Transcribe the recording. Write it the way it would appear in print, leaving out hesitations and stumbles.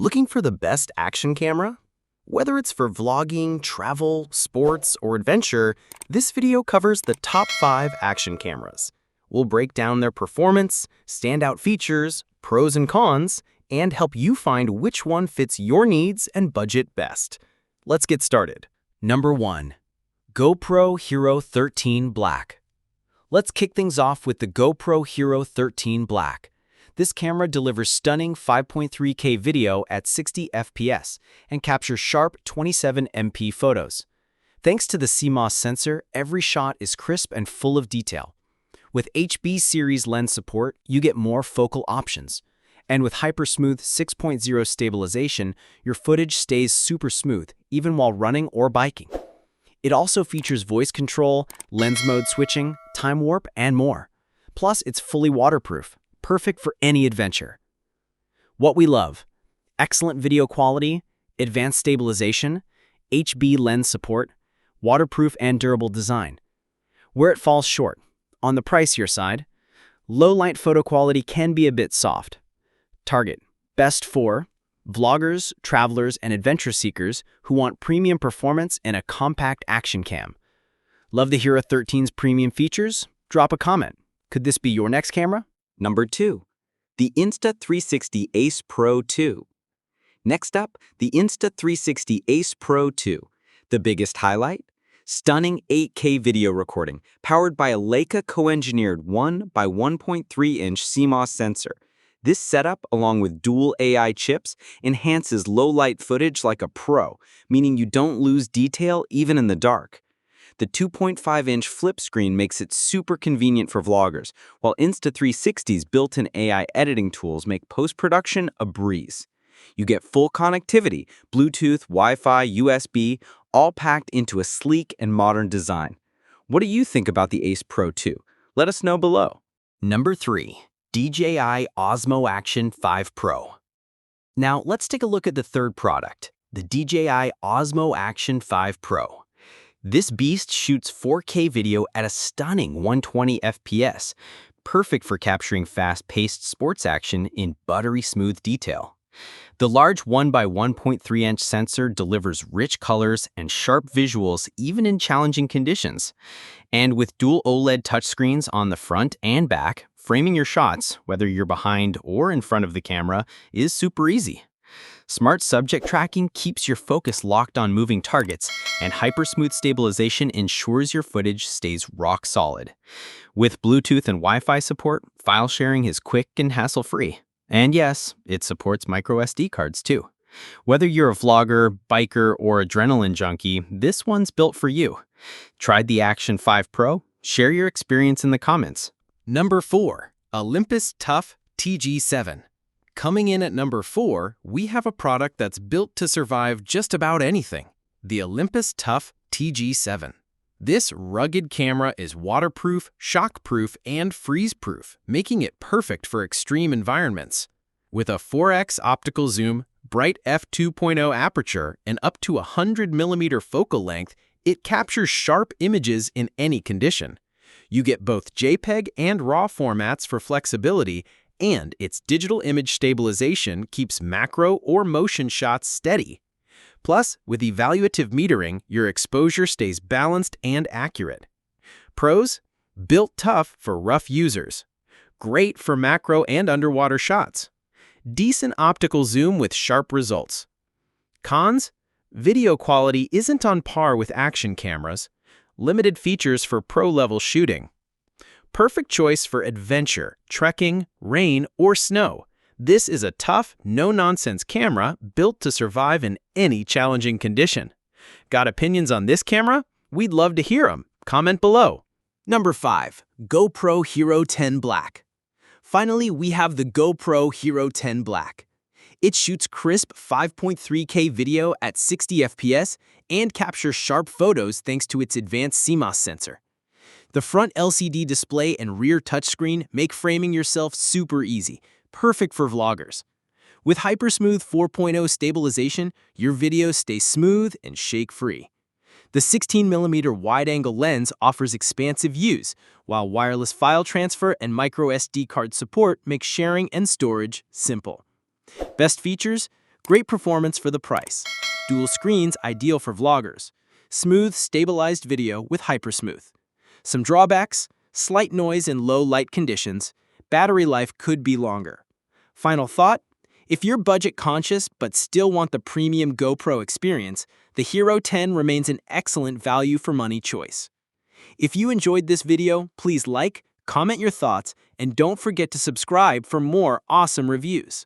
Looking for the best action camera? Whether it's for vlogging, travel, sports, or adventure, this video covers the top 5 action cameras. We'll break down their performance, standout features, pros and cons, and help you find which one fits your needs and budget best. Let's get started. Number 1. GoPro Hero 13 Black. Let's kick things off with the GoPro Hero 13 Black. This camera delivers stunning 5.3K video at 60 FPS and captures sharp 27MP photos. Thanks to the CMOS sensor, every shot is crisp and full of detail. With HB series lens support, you get more focal options. And with Hypersmooth 6.0 stabilization, your footage stays super smooth, even while running or biking. It also features voice control, lens mode switching, time warp, and more. Plus, it's fully waterproof, perfect for any adventure. What we love: excellent video quality, advanced stabilization, HB lens support, waterproof and durable design. Where it falls short: on the pricier side, low light photo quality can be a bit soft. Target: best for vloggers, travelers, and adventure seekers who want premium performance in a compact action cam. Love the Hero 13's premium features? Drop a comment. Could this be your next camera? Number 2. The Insta360 Ace Pro 2. Next up, the Insta360 Ace Pro 2. The biggest highlight? Stunning 8K video recording, powered by a Leica co-engineered 1 by 1.3-inch CMOS sensor. This setup, along with dual AI chips, enhances low-light footage like a pro, meaning you don't lose detail even in the dark. The 2.5-inch flip screen makes it super convenient for vloggers, while Insta360's built-in AI editing tools make post-production a breeze. You get full connectivity, Bluetooth, Wi-Fi, USB, all packed into a sleek and modern design. What do you think about the Ace Pro 2? Let us know below. Number 3. DJI Osmo Action 5 Pro. Now, let's take a look at the third product, the DJI Osmo Action 5 Pro. This beast shoots 4K video at a stunning 120 FPS, perfect for capturing fast-paced sports action in buttery smooth detail. The large 1 by 1.3-inch sensor delivers rich colors and sharp visuals even in challenging conditions. And with dual OLED touchscreens on the front and back, framing your shots, whether you're behind or in front of the camera, is super easy. Smart subject tracking keeps your focus locked on moving targets, and Hypersmooth stabilization ensures your footage stays rock solid. With Bluetooth and Wi-Fi support, file sharing is quick and hassle-free. And yes, it supports microSD cards too. Whether you're a vlogger, biker, or adrenaline junkie, this one's built for you. Tried the Action 5 Pro? Share your experience in the comments. Number 4. Olympus Tough TG7. Coming in at number 4, we have a product that's built to survive just about anything, the Olympus Tough TG7. This rugged camera is waterproof, shockproof, and freeze-proof, making it perfect for extreme environments. With a 4x optical zoom, bright f2.0 aperture, and up to 100mm focal length, it captures sharp images in any condition. You get both JPEG and RAW formats for flexibility, and its digital image stabilization keeps macro or motion shots steady. Plus, with evaluative metering, your exposure stays balanced and accurate. Pros: built tough for rough users. Great for macro and underwater shots. Decent optical zoom with sharp results. Cons: video quality isn't on par with action cameras. Limited features for pro-level shooting. Perfect choice for adventure, trekking, rain, or snow. This is a tough, no-nonsense camera built to survive in any challenging condition. Got opinions on this camera? We'd love to hear them. Comment below. Number 5. GoPro Hero 10 Black. Finally, we have the GoPro Hero 10 Black. It shoots crisp 5.3K video at 60 FPS and captures sharp photos thanks to its advanced CMOS sensor. The front LCD display and rear touchscreen make framing yourself super easy, perfect for vloggers. With Hypersmooth 4.0 stabilization, your videos stay smooth and shake-free. The 16mm wide-angle lens offers expansive views, while wireless file transfer and microSD card support make sharing and storage simple. Best features: Great performance for the price. Dual screens ideal for vloggers. Smooth, stabilized video with hypersmooth. Some drawbacks: slight noise in low light conditions. Battery life could be longer. Final thought: if you're budget conscious but still want the premium GoPro experience, the Hero 10 remains an excellent value for money choice. If you enjoyed this video, please like, comment your thoughts, and don't forget to subscribe for more awesome reviews.